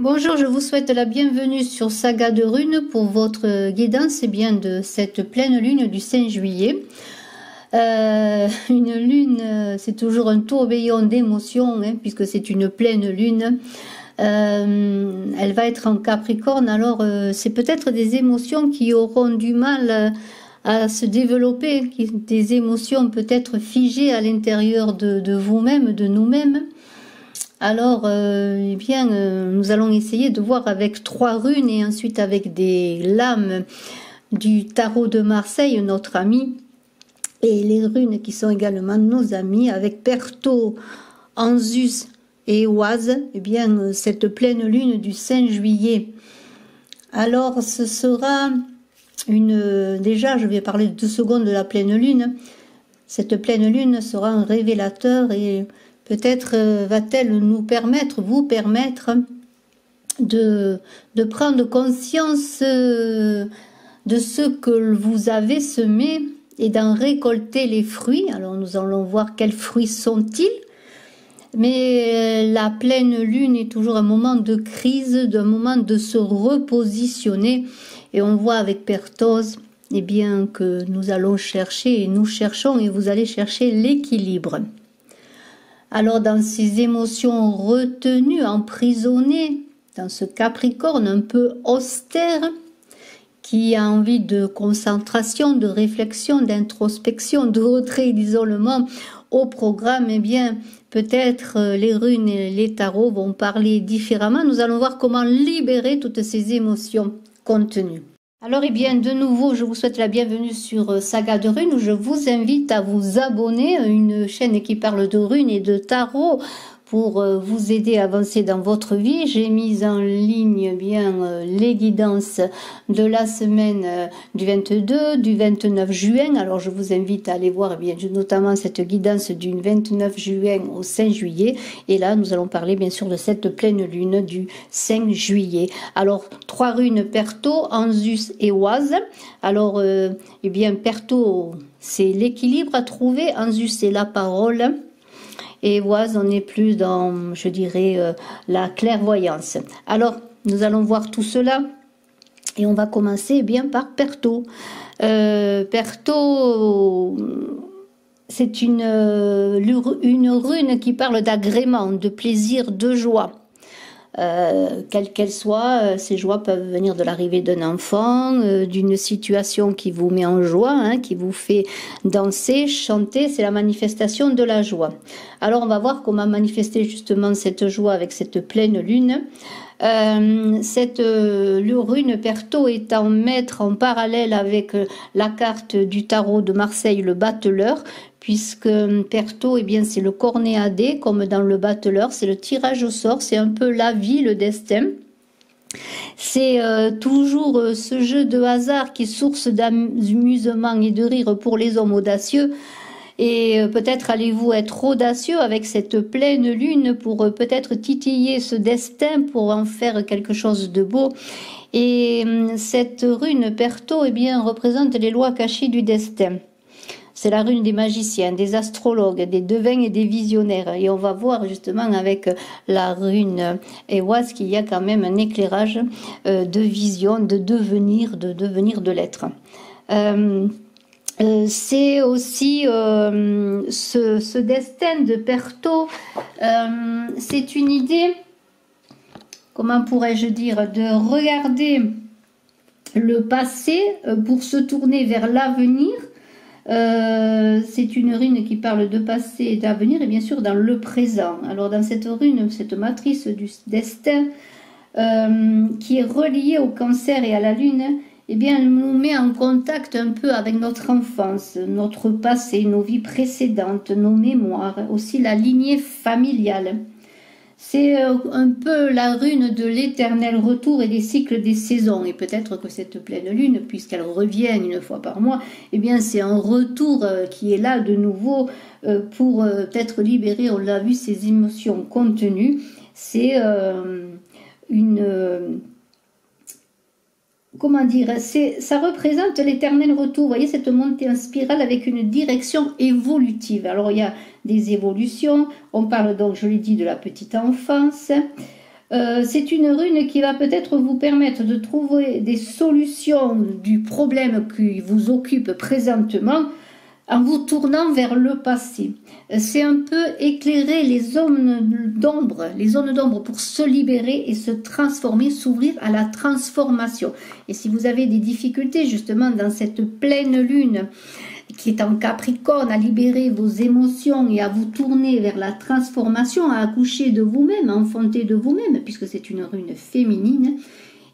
Bonjour, je vous souhaite la bienvenue sur Saga de Runes pour votre guidance bien de cette pleine lune du 5 juillet. Une lune, c'est toujours un tourbillon d'émotions, puisque c'est une pleine lune. Elle va être en Capricorne, alors c'est peut-être des émotions qui auront du mal à se développer, des émotions peut-être figées à l'intérieur de vous-même, de nous-mêmes. Alors, nous allons essayer de voir avec 3 runes et ensuite avec des lames du tarot de Marseille, notre ami, et les runes qui sont également nos amis, avec Perto, Anzus et Oise, cette pleine lune du 5 juillet. Alors, ce sera déjà, je vais parler 2 secondes de la pleine lune. Cette pleine lune sera un révélateur et peut-être va-t-elle vous permettre de prendre conscience de ce que vous avez semé et d'en récolter les fruits. Alors nous allons voir quels fruits sont-ils. Mais la pleine lune est toujours un moment de crise, d'un moment de se repositionner. Et on voit avec Pertose que nous allons chercher, et nous cherchons, et vous allez chercher l'équilibre. Alors dans ces émotions retenues, emprisonnées, dans ce Capricorne un peu austère, qui a envie de concentration, de réflexion, d'introspection, de retrait et d'isolement au programme, peut-être les runes et les tarots vont parler différemment. Nous allons voir comment libérer toutes ces émotions contenues. Alors, de nouveau, je vous souhaite la bienvenue sur Saga de Runes, où je vous invite à vous abonner à une chaîne qui parle de runes et de tarot pour vous aider à avancer dans votre vie. J'ai mis en ligne les guidances de la semaine du 22, du 29 juin. Alors, je vous invite à aller voir notamment cette guidance du 29 juin au 5 juillet. Et là, nous allons parler bien sûr de cette pleine lune du 5 juillet. Alors, 3 runes Perto, Anzus et Oise. Alors, Perto, c'est l'équilibre à trouver. Anzus, c'est la parole. Et Oise, on est plus dans, je dirais, la clairvoyance. Alors, nous allons voir tout cela. Et on va commencer par Perto. Perto, c'est une rune qui parle d'agrément, de plaisir, de joie. Quelle qu'elle soit, ces joies peuvent venir de l'arrivée d'un enfant, d'une situation qui vous met en joie, qui vous fait danser, chanter, c'est la manifestation de la joie. Alors on va voir comment manifester justement cette joie avec cette pleine lune. Cette rune Perto est en maître en parallèle avec la carte du tarot de Marseille, le battleur, puisque Perto, c'est le cornet à dés, comme dans le battleur, c'est le tirage au sort, c'est un peu la vie, le destin. C'est toujours ce jeu de hasard qui est source d'amusement et de rire pour les hommes audacieux. Et peut-être allez-vous être audacieux avec cette pleine lune pour peut-être titiller ce destin, pour en faire quelque chose de beau. Et cette rune Perto représente les lois cachées du destin. C'est la rune des magiciens, des astrologues, des devins et des visionnaires. Et on va voir justement avec la rune Oise qu'il y a quand même un éclairage de vision, de devenir, de l'être. C'est aussi ce destin de Perto, c'est une idée, comment pourrais-je dire, de regarder le passé pour se tourner vers l'avenir. C'est une rune qui parle de passé et d'avenir et bien sûr dans le présent. Alors dans cette rune, cette matrice du destin qui est reliée au cancer et à la lune, elle nous met en contact un peu avec notre enfance, notre passé, nos vies précédentes, nos mémoires, aussi la lignée familiale. C'est un peu la rune de l'éternel retour et des cycles des saisons. Et peut-être que cette pleine lune, puisqu'elle revient une fois par mois, c'est un retour qui est là de nouveau pour peut-être libérer, on l'a vu, ces émotions contenues. C'est ça représente l'éternel retour. Vous voyez cette montée en spirale avec une direction évolutive. Alors il y a des évolutions. On parle donc, je l'ai dit, de la petite enfance. C'est une rune qui va peut-être vous permettre de trouver des solutions du problème qui vous occupe présentement en vous tournant vers le passé. C'est un peu éclairer les zones d'ombre pour se libérer et se transformer, s'ouvrir à la transformation. Et si vous avez des difficultés justement dans cette pleine lune qui est en Capricorne, à libérer vos émotions et à vous tourner vers la transformation, à accoucher de vous-même, à enfanter de vous-même, puisque c'est une rune féminine,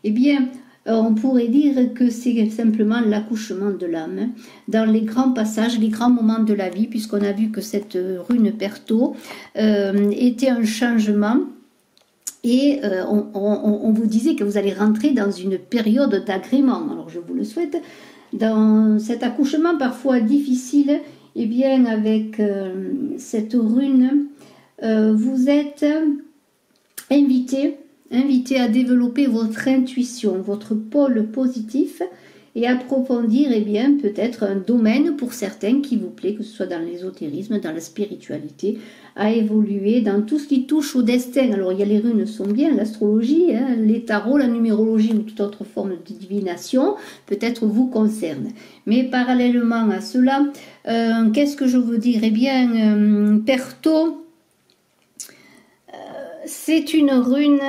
eh bien, on pourrait dire que c'est simplement l'accouchement de l'âme dans les grands passages, les grands moments de la vie, puisqu'on a vu que cette rune Perto était un changement. Et on vous disait que vous allez rentrer dans une période d'agrément. Alors je vous le souhaite. Dans cet accouchement parfois difficile, eh bien avec cette rune, vous êtes invité à développer votre intuition, votre pôle positif et approfondir eh bien peut-être un domaine pour certains qui vous plaît, que ce soit dans l'ésotérisme, dans la spiritualité, à évoluer dans tout ce qui touche au destin. Alors il y a les runes sont bien, l'astrologie, hein, les tarots, la numérologie ou toute autre forme de divination peut-être vous concerne. Mais parallèlement à cela, qu'est-ce que je veux dire? Eh bien, Perto, c'est une rune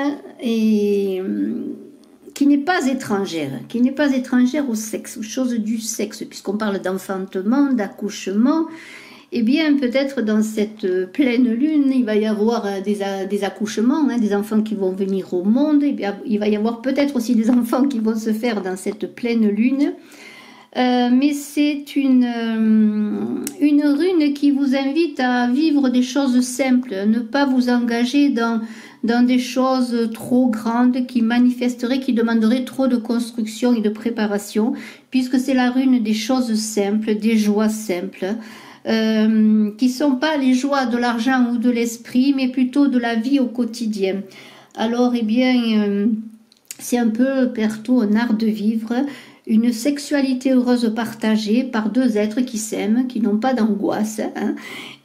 qui n'est pas étrangère au sexe, aux choses du sexe, puisqu'on parle d'enfantement, d'accouchement. Eh bien, peut-être dans cette pleine lune, il va y avoir des accouchements, hein, des enfants qui vont venir au monde. Et bien, il va y avoir peut-être aussi des enfants qui vont se faire dans cette pleine lune. Mais c'est une rune qui vous invite à vivre des choses simples, ne pas vous engager dans des choses trop grandes qui manifesteraient, qui demanderaient trop de construction et de préparation, puisque c'est la rune des choses simples, des joies simples, qui sont pas les joies de l'argent ou de l'esprit, mais plutôt de la vie au quotidien. Alors, eh bien, c'est un peu, Perto, un art de vivre, une sexualité heureuse partagée par deux êtres qui s'aiment, qui n'ont pas d'angoisse, hein.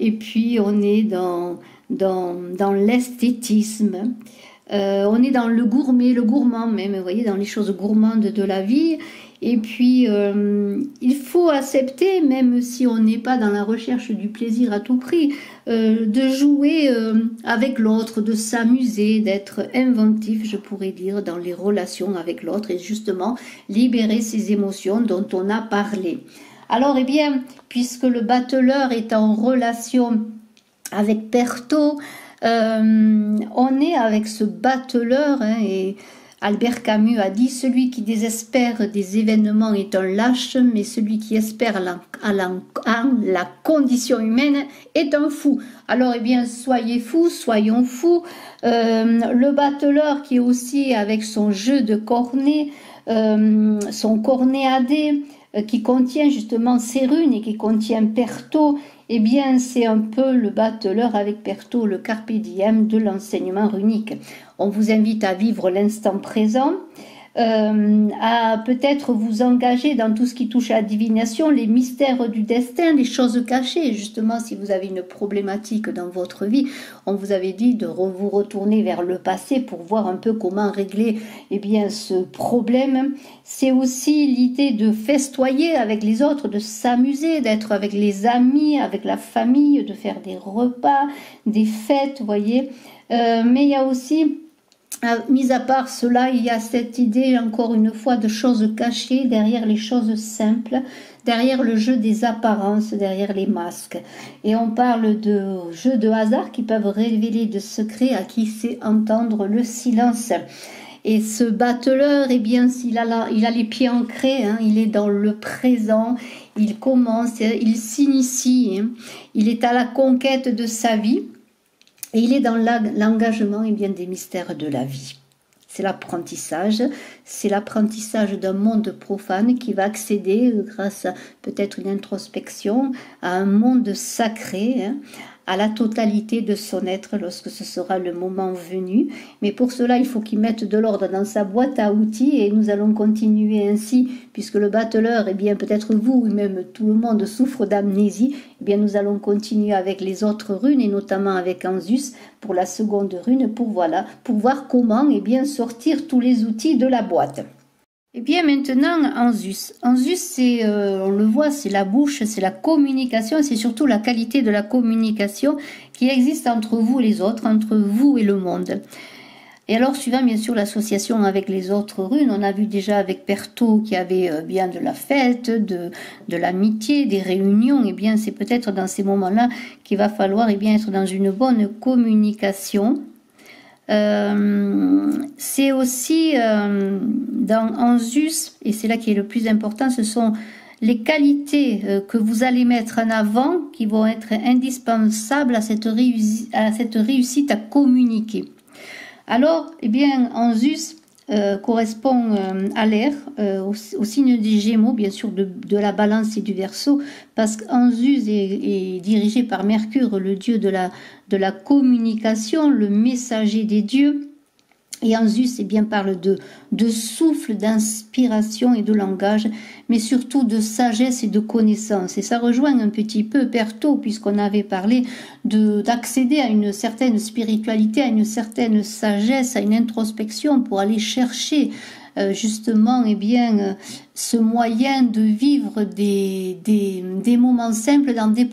Et puis on est dans l'esthétisme, on est dans le gourmand même, vous voyez, dans les choses gourmandes de la vie. Et puis il faut accepter, même si on n'est pas dans la recherche du plaisir à tout prix, de jouer avec l'autre, de s'amuser, d'être inventif, je pourrais dire, dans les relations avec l'autre et justement libérer ces émotions dont on a parlé. Alors, eh bien, puisque le battleur est en relation avec Perto, on est avec ce battleur, hein, et Albert Camus a dit « Celui qui désespère des événements est un lâche, mais celui qui espère en la condition humaine est un fou. » Alors, eh bien, soyez fous, soyons fous. Le battleur qui est aussi avec son jeu de cornet, son cornet à dés, qui contient justement ces runes et qui contient Perto, eh bien, c'est un peu le battleur avec Perto, le carpe diem de l'enseignement runique. On vous invite à vivre l'instant présent, à peut-être vous engager dans tout ce qui touche à la divination, les mystères du destin, les choses cachées. Justement, si vous avez une problématique dans votre vie, on vous avait dit de vous retourner vers le passé pour voir un peu comment régler eh bien, ce problème. C'est aussi l'idée de festoyer avec les autres, de s'amuser, d'être avec les amis, avec la famille, de faire des repas, des fêtes, vous voyez. Mais il y a aussi, mis à part cela, il y a cette idée, encore une fois, de choses cachées derrière les choses simples, derrière le jeu des apparences, derrière les masques. Et on parle de jeux de hasard qui peuvent révéler de secrets à qui sait entendre le silence. Et ce battleur, eh bien, il a les pieds ancrés, hein, il est dans le présent, il commence, il s'initie, hein, il est à la conquête de sa vie. Et il est dans l'engagement eh bien, des mystères de la vie. C'est l'apprentissage d'un monde profane qui va accéder, grâce à peut-être une introspection, à un monde sacré, hein, à la totalité de son être lorsque ce sera le moment venu. Mais pour cela, il faut qu'il mette de l'ordre dans sa boîte à outils et nous allons continuer ainsi, puisque le battleur, eh bien peut-être vous ou même tout le monde souffre d'amnésie, eh bien nous allons continuer avec les autres runes et notamment avec Anzus pour la seconde rune pour voir comment eh bien sortir tous les outils de la boîte. Et bien maintenant, Anzus. Anzus, c'est, on le voit, c'est la bouche, c'est la communication, c'est surtout la qualité de la communication qui existe entre vous et les autres, entre vous et le monde. Et alors, suivant bien sûr l'association avec les autres runes, on a vu déjà avec Perto qu'il y avait bien de la fête, de l'amitié, des réunions. Et bien, c'est peut-être dans ces moments-là qu'il va falloir bien être dans une bonne communication. C'est aussi dans Anzus, et c'est là qui est le plus important, ce sont les qualités que vous allez mettre en avant qui vont être indispensables à cette réussite à communiquer. Alors, eh bien, Anzus correspond à l'air, au signe des Gémeaux, bien sûr de la Balance et du Verseau, parce qu'Anzus est dirigé par Mercure, le dieu de la communication, le messager des dieux. Et Anzus, eh bien, parle de souffle, d'inspiration et de langage, mais surtout de sagesse et de connaissance. Et ça rejoint un petit peu Perto, puisqu'on avait parlé d'accéder à une certaine spiritualité, à une certaine sagesse, à une introspection pour aller chercher justement eh bien, ce moyen de vivre des moments simples dans des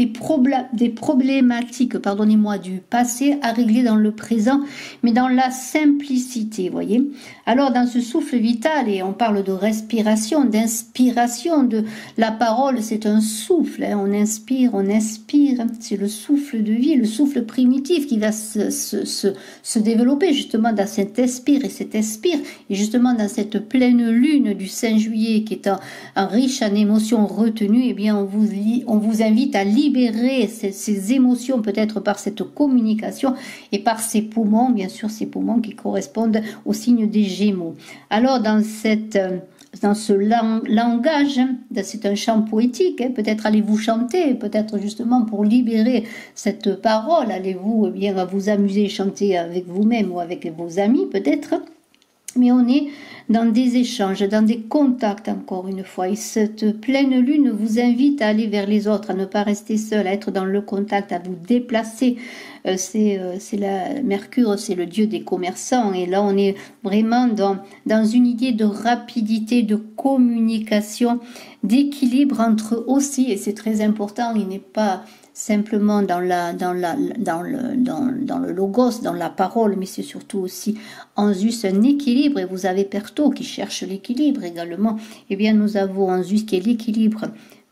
problématiques pardonnez-moi, du passé à régler dans le présent, mais dans la simplicité, voyez. Alors dans ce souffle vital, et on parle de respiration, d'inspiration, de la parole, c'est un souffle, hein, on inspire, on expire, c'est le souffle de vie, le souffle primitif qui va se développer justement dans cet expire et cet expire, et justement dans cette pleine lune du 5 juillet qui est un riche en émotions retenues, eh bien on vous invite à libérer ces émotions peut-être par cette communication et par ces poumons, bien sûr ces poumons qui correspondent au signe des Gémeaux. Alors dans ce langage, c'est un chant poétique, hein, peut-être allez-vous chanter, peut-être justement pour libérer cette parole, allez-vous eh bien vous amuser, chanter avec vous-même ou avec vos amis peut-être. Mais on est dans des échanges, dans des contacts encore une fois. Et cette pleine lune vous invite à aller vers les autres, à ne pas rester seul, à être dans le contact, à vous déplacer. Mercure, c'est le dieu des commerçants. Et là, on est vraiment dans une idée de rapidité, de communication, d'équilibre entre aussi, et c'est très important, il n'est pas simplement dans le logos, dans la parole, mais c'est surtout aussi Anzus un équilibre, et vous avez Perto qui cherche l'équilibre également. Eh bien, nous avons Anzus qui est l'équilibre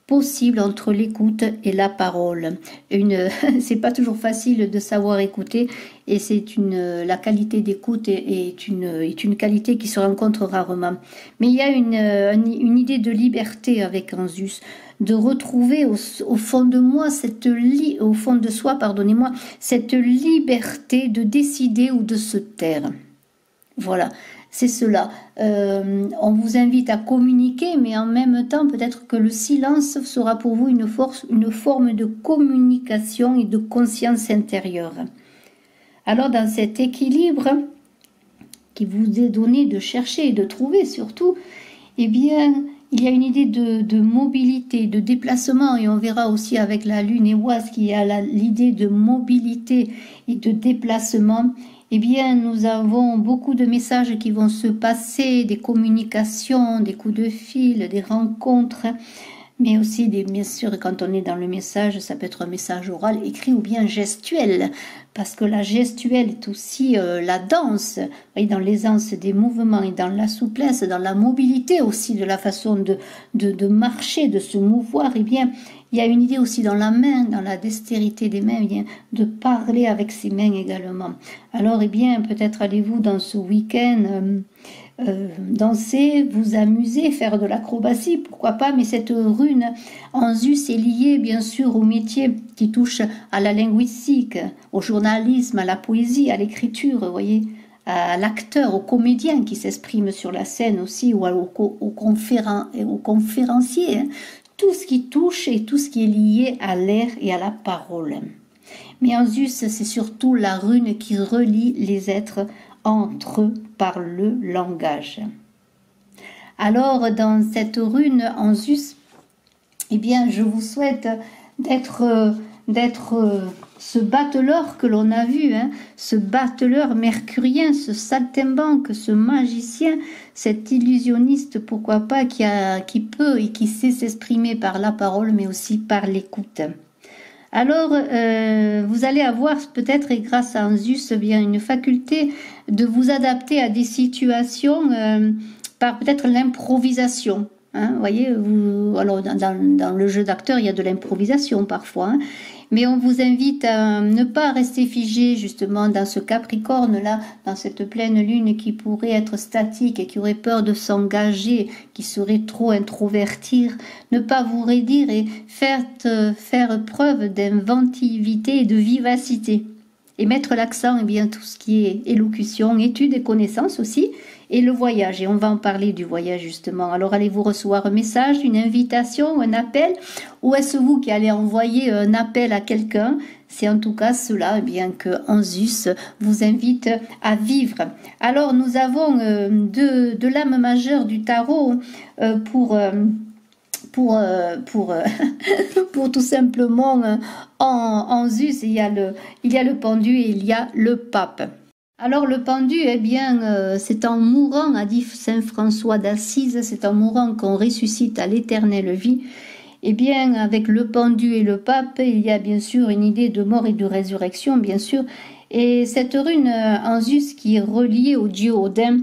possible entre l'écoute et la parole. C'est pas toujours facile de savoir écouter, et la qualité d'écoute est une qualité qui se rencontre rarement. Mais il y a une idée de liberté avec Anzus, de retrouver au fond de moi au fond de soi, pardonnez-moi, cette liberté de décider ou de se taire. Voilà, c'est cela. On vous invite à communiquer, mais en même temps, peut-être que le silence sera pour vous une forme de communication et de conscience intérieure. Alors, dans cet équilibre qui vous est donné de chercher et de trouver surtout, eh bien, il y a une idée de mobilité, de déplacement, et on verra aussi avec la lune et Oise qu'il y a l'idée de mobilité et de déplacement. Eh bien, nous avons beaucoup de messages qui vont se passer, des communications, des coups de fil, des rencontres, mais aussi bien sûr, quand on est dans le message, ça peut être un message oral, écrit ou bien gestuel, parce que la gestuelle est aussi la danse, et dans l'aisance des mouvements et dans la souplesse, dans la mobilité aussi de la façon de marcher, de se mouvoir. Eh bien, il y a une idée aussi dans la main, dans la dextérité des mains, eh bien, de parler avec ses mains également. Alors, eh bien, peut-être allez-vous dans ce week-end danser, vous amuser, faire de l'acrobatie, pourquoi pas, mais cette rune Anzus est liée bien sûr au métier qui touche à la linguistique, au journalisme, à la poésie, à l'écriture, vous voyez, à l'acteur, au comédien qui s'exprime sur la scène aussi, ou au conférencier, hein. tout ce qui touche et tout ce qui est lié à l'air et à la parole. Mais Anzus, c'est surtout la rune qui relie les êtres entre eux par le langage. Alors, dans cette rune Anzus, eh bien, je vous souhaite d'être ce battleur que l'on a vu, hein, ce battleur mercurien, ce saltimbanque, ce magicien, cet illusionniste, pourquoi pas, qui peut et qui sait s'exprimer par la parole, mais aussi par l'écoute. Alors, vous allez avoir peut-être, et grâce à Anzus, bien une faculté de vous adapter à des situations par peut-être l'improvisation. Hein, vous voyez, alors dans le jeu d'acteur, il y a de l'improvisation parfois, hein, mais on vous invite à ne pas rester figé justement dans ce Capricorne-là, dans cette pleine lune qui pourrait être statique et qui aurait peur de s'engager, qui serait trop introvertir, ne pas vous raidir et faire preuve d'inventivité et de vivacité. Et mettre l'accent, eh bien, tout ce qui est élocution, études et connaissances aussi, et le voyage. Et on va en parler du voyage justement. Alors allez-vous recevoir un message, une invitation, un appel, ou est-ce vous qui allez envoyer un appel à quelqu'un? C'est en tout cas cela, eh bien, que Anzus vous invite à vivre. Alors nous avons de l'âme majeure du tarot pour tout simplement en Zeus, il y a le pendu et il y a le pape. Alors le pendu, eh bien, c'est en mourant, a dit saint François d'Assise, c'est en mourant qu'on ressuscite à l'éternelle vie. Eh bien, avec le pendu et le pape, il y a bien sûr une idée de mort et de résurrection, bien sûr. Et cette rune en Zeus qui est reliée au dieu Odin,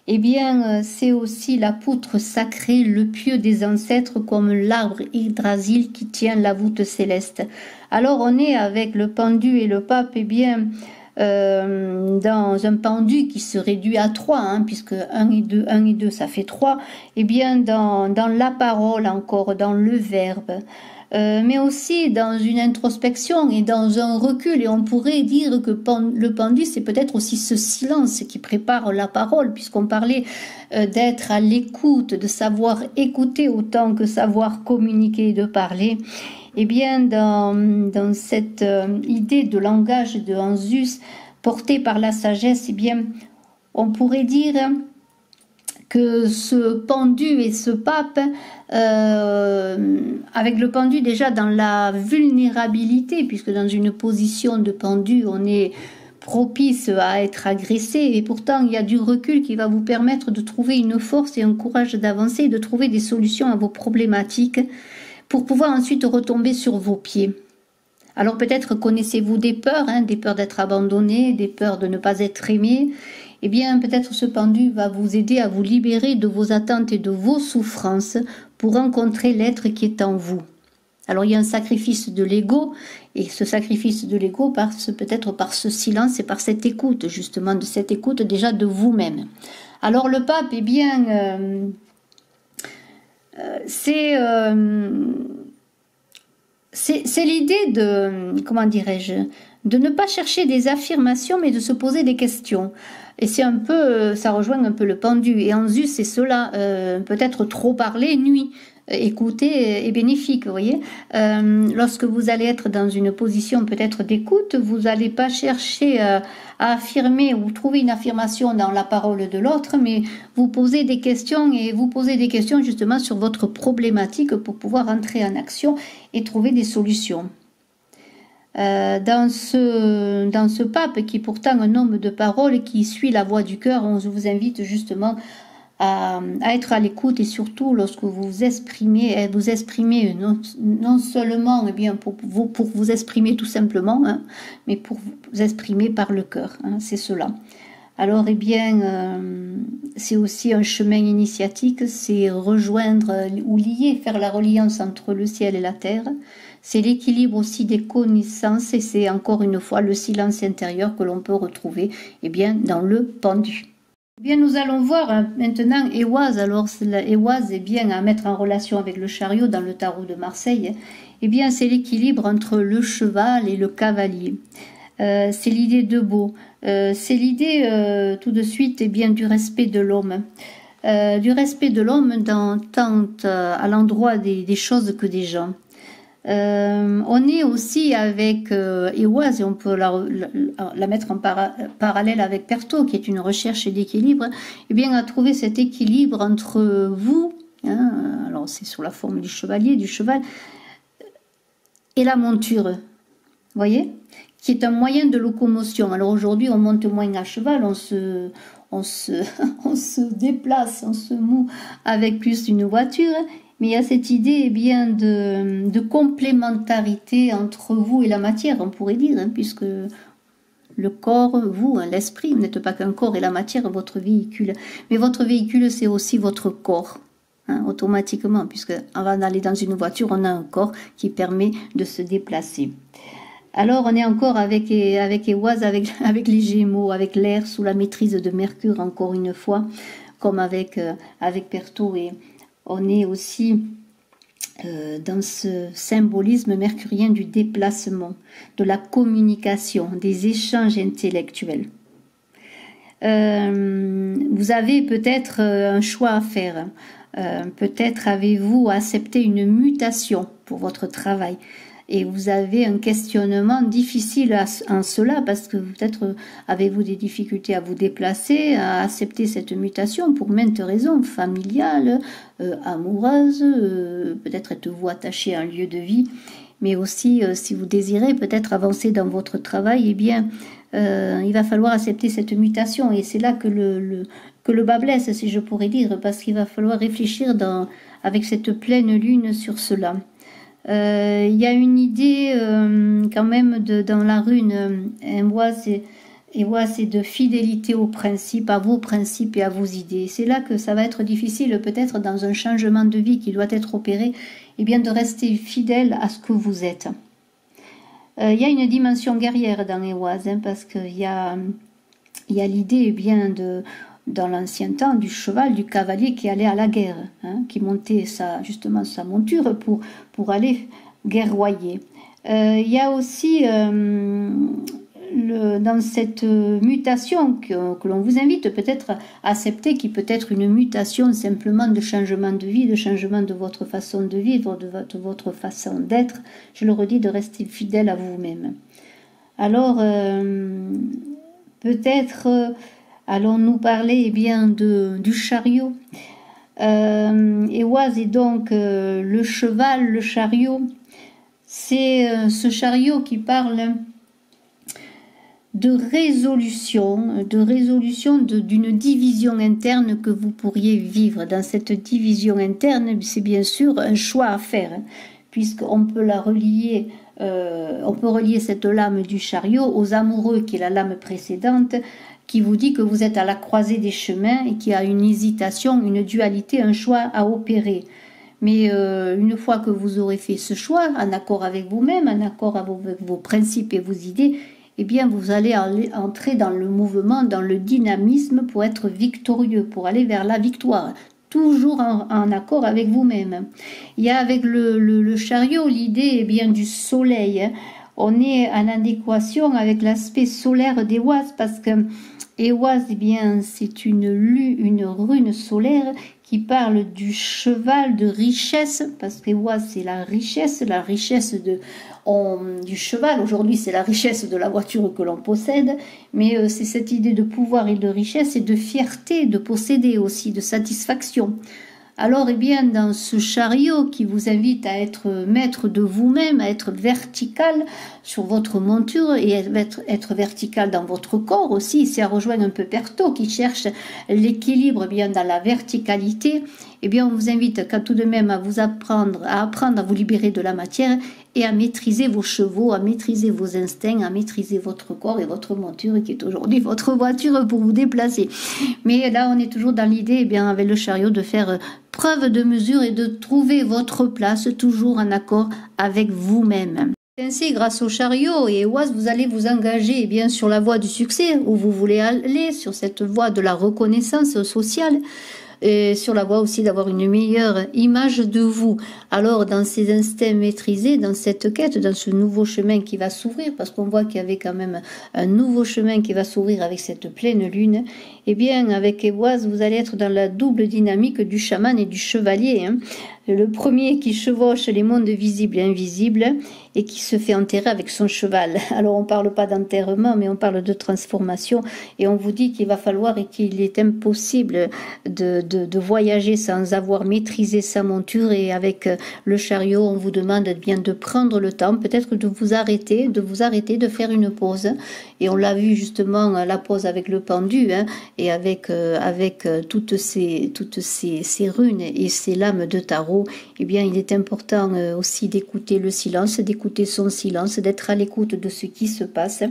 eh bien, c'est aussi la poutre sacrée, le pieu des ancêtres, comme l'arbre Yggdrasil qui tient la voûte céleste. Alors, on est avec le pendu et le pape, eh bien, dans un pendu qui se réduit à 3, hein, puisque 1 et 2, ça fait 3, eh bien, dans la parole encore, dans le verbe, mais aussi dans une introspection et dans un recul. Et on pourrait dire que le pendu, c'est peut-être aussi ce silence qui prépare la parole, puisqu'on parlait d'être à l'écoute, de savoir écouter autant que savoir communiquer et de parler. Eh bien, dans cette idée de langage de Anzus, portée par la sagesse, eh bien, on pourrait dire que ce pendu et ce pape, avec le pendu déjà dans la vulnérabilité, puisque dans une position de pendu, on est propice à être agressé, et pourtant il y a du recul qui va vous permettre de trouver une force et un courage d'avancer et de trouver des solutions à vos problématiques pour pouvoir ensuite retomber sur vos pieds. Alors peut-être connaissez-vous des peurs, hein, des peurs d'être abandonné, des peurs de ne pas être aimé. Eh bien, peut-être ce pendu va vous aider à vous libérer de vos attentes et de vos souffrances pour rencontrer l'être qui est en vous. Alors, il y a un sacrifice de l'ego, et ce sacrifice de l'ego passe peut-être par ce silence et par cette écoute, justement, de cette écoute déjà de vous-même. Alors, le pape, eh bien, c'est l'idée de, comment dirais-je, de ne pas chercher des affirmations, mais de se poser des questions. Et c'est un peu, ça rejoint un peu le pendu. Et en Zeus, c'est cela, peut-être trop parler nuit. Écouter est bénéfique, vous voyez. Lorsque vous allez être dans une position peut-être d'écoute, vous n'allez pas chercher à affirmer ou trouver une affirmation dans la parole de l'autre, mais vous posez des questions et vous posez des questions justement sur votre problématique pour pouvoir entrer en action et trouver des solutions. Dans ce pape qui est pourtant un homme de parole et qui suit la voix du cœur, on vous invite justement à être à l'écoute et surtout lorsque vous vous exprimez non seulement eh bien, pour vous exprimer tout simplement, hein, mais pour vous exprimer par le cœur, hein, c'est cela. Alors eh bien c'est aussi un chemin initiatique, c'est rejoindre ou lier, faire la reliance entre le ciel et la terre. C'est l'équilibre aussi des connaissances et c'est encore une fois le silence intérieur que l'on peut retrouver eh bien, dans le pendu. Eh bien, nous allons voir maintenant Ehwaz. Alors, Ehwaz est bien à mettre en relation avec le chariot dans le tarot de Marseille. Eh bien, c'est l'équilibre entre le cheval et le cavalier. C'est l'idée de beau. C'est l'idée tout de suite eh bien, du respect de l'homme. du respect de l'homme tant à l'endroit des choses que des gens. On est aussi avec Ehwaz, et on peut la mettre en parallèle avec Pertot, qui est une recherche d'équilibre, et bien à trouver cet équilibre entre vous, hein, alors c'est sous la forme du chevalier, du cheval, et la monture, vous voyez, qui est un moyen de locomotion. Alors aujourd'hui, on monte moins à cheval, on se déplace, on se moue avec plus une voiture, mais il y a cette idée bien de complémentarité entre vous et la matière, on pourrait dire, hein, puisque le corps, vous, hein, l'esprit, vous n'êtes pas qu'un corps et la matière, votre véhicule. Mais votre véhicule, c'est aussi votre corps, hein, automatiquement, puisque avant d'aller dans une voiture, on a un corps qui permet de se déplacer. Alors, on est encore avec Ehwaz, avec les Gémeaux, avec l'air sous la maîtrise de Mercure, encore une fois, comme avec Pertot. Et on est aussi dans ce symbolisme mercurien du déplacement, de la communication, des échanges intellectuels. Vous avez peut-être un choix à faire. Peut-être avez-vous accepté une mutation pour votre travail. Et vous avez un questionnement difficile en cela, parce que peut-être avez-vous des difficultés à vous déplacer, à accepter cette mutation pour maintes raisons, familiales, amoureuses, peut-être êtes-vous attaché à un lieu de vie, mais aussi si vous désirez peut-être avancer dans votre travail, eh bien, il va falloir accepter cette mutation. Et c'est là que le bas blesse, si je pourrais dire, parce qu'il va falloir réfléchir avec cette pleine lune sur cela. Il y a une idée quand même dans la rune Ehwaz, c'est de fidélité aux principes, à vos principes et à vos idées. C'est là que ça va être difficile, peut-être dans un changement de vie qui doit être opéré, et bien de rester fidèle à ce que vous êtes. Il y a une dimension guerrière dans Ehwaz, hein, parce qu'il y a l'idée bien dans l'ancien temps, du cheval, du cavalier qui allait à la guerre, hein, qui montait justement sa monture pour aller guerroyer. Il y a aussi dans cette mutation que l'on vous invite peut-être à accepter, qui peut être une mutation simplement de changement de vie, de changement de votre façon de vivre, de votre façon d'être, je le redis, de rester fidèle à vous-même. Alors, peut-être... allons-nous parler bien du chariot. Ehwaz est donc le cheval, le chariot. C'est ce chariot qui parle de résolution d'une division interne que vous pourriez vivre. Dans cette division interne, c'est bien sûr un choix à faire, hein, puisqu'on peut relier cette lame du chariot aux amoureux, qui est la lame précédente, qui vous dit que vous êtes à la croisée des chemins et qu'il y a une hésitation, une dualité, un choix à opérer. Mais une fois que vous aurez fait ce choix, en accord avec vous-même, en accord avec vos principes et vos idées, eh bien vous allez entrer dans le mouvement, dans le dynamisme pour être victorieux, pour aller vers la victoire, toujours en accord avec vous-même. Il y a avec le chariot l'idée eh bien du soleil, hein. On est en adéquation avec l'aspect solaire d'Ehwaz, parce que Ehwaz, eh bien, c'est une rune solaire qui parle du cheval de richesse, parce qu'Ehwaz, c'est la richesse du cheval. Aujourd'hui, c'est la richesse de la voiture que l'on possède, mais c'est cette idée de pouvoir et de richesse et de fierté, de posséder aussi, de satisfaction. Alors, eh bien, dans ce chariot qui vous invite à être maître de vous-même, à être vertical sur votre monture et être vertical dans votre corps aussi, c'est à rejoindre un peu Pertot qui cherche l'équilibre bien dans la verticalité. Eh bien, on vous invite tout de même à apprendre à vous libérer de la matière et à maîtriser vos chevaux, à maîtriser vos instincts, à maîtriser votre corps et votre monture qui est aujourd'hui votre voiture pour vous déplacer. Mais là, on est toujours dans l'idée, eh bien, avec le chariot, de faire preuve de mesure et de trouver votre place toujours en accord avec vous-même. Ainsi, grâce au chariot et Ehwaz, vous allez vous engager eh bien, sur la voie du succès, où vous voulez aller, sur cette voie de la reconnaissance sociale, et sur la voie aussi d'avoir une meilleure image de vous. Alors dans ces instincts maîtrisés, dans cette quête, dans ce nouveau chemin qui va s'ouvrir, parce qu'on voit qu'il y avait quand même un nouveau chemin qui va s'ouvrir avec cette pleine lune, eh bien avec Évoise, vous allez être dans la double dynamique du chaman et du chevalier, hein. Le premier qui chevauche les mondes visibles et invisibles et qui se fait enterrer avec son cheval. Alors on parle pas d'enterrement, mais on parle de transformation, et on vous dit qu'il va falloir et qu'il est impossible de voyager sans avoir maîtrisé sa monture, et avec le chariot on vous demande bien de prendre le temps, peut-être de vous arrêter, de faire une pause, et on l'a vu justement la pause avec le pendu, hein, et avec toutes ces runes et ces lames de tarot. Eh bien, il est important aussi d'écouter le silence, d'écouter son silence, d'être à l'écoute de ce qui se passe,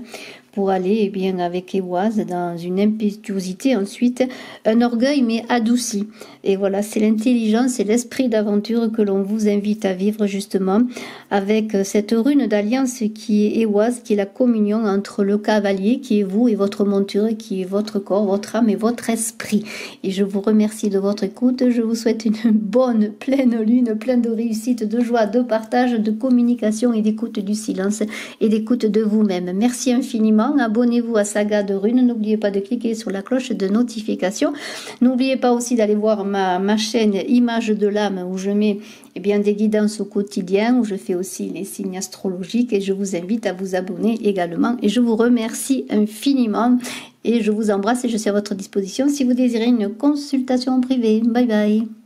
pour aller, eh bien, avec Évoise, dans une impétuosité, ensuite, un orgueil, mais adouci. Et voilà, c'est l'intelligence et l'esprit d'aventure que l'on vous invite à vivre, justement, avec cette rune d'alliance qui est Évoise, qui est la communion entre le cavalier, qui est vous, et votre monture, qui est votre corps, votre âme et votre esprit. Et je vous remercie de votre écoute. Je vous souhaite une bonne, pleine lune, pleine de réussite, de joie, de partage, de communication et d'écoute du silence et d'écoute de vous-même. Merci infiniment. Abonnez-vous à Saga de Runes. N'oubliez pas de cliquer sur la cloche de notification. N'oubliez pas aussi d'aller voir ma chaîne Image de l'âme, où je mets bien des guidances au quotidien, où je fais aussi les signes astrologiques, et je vous invite à vous abonner également. Et je vous remercie infiniment et je vous embrasse, et je suis à votre disposition si vous désirez une consultation privée. Bye bye.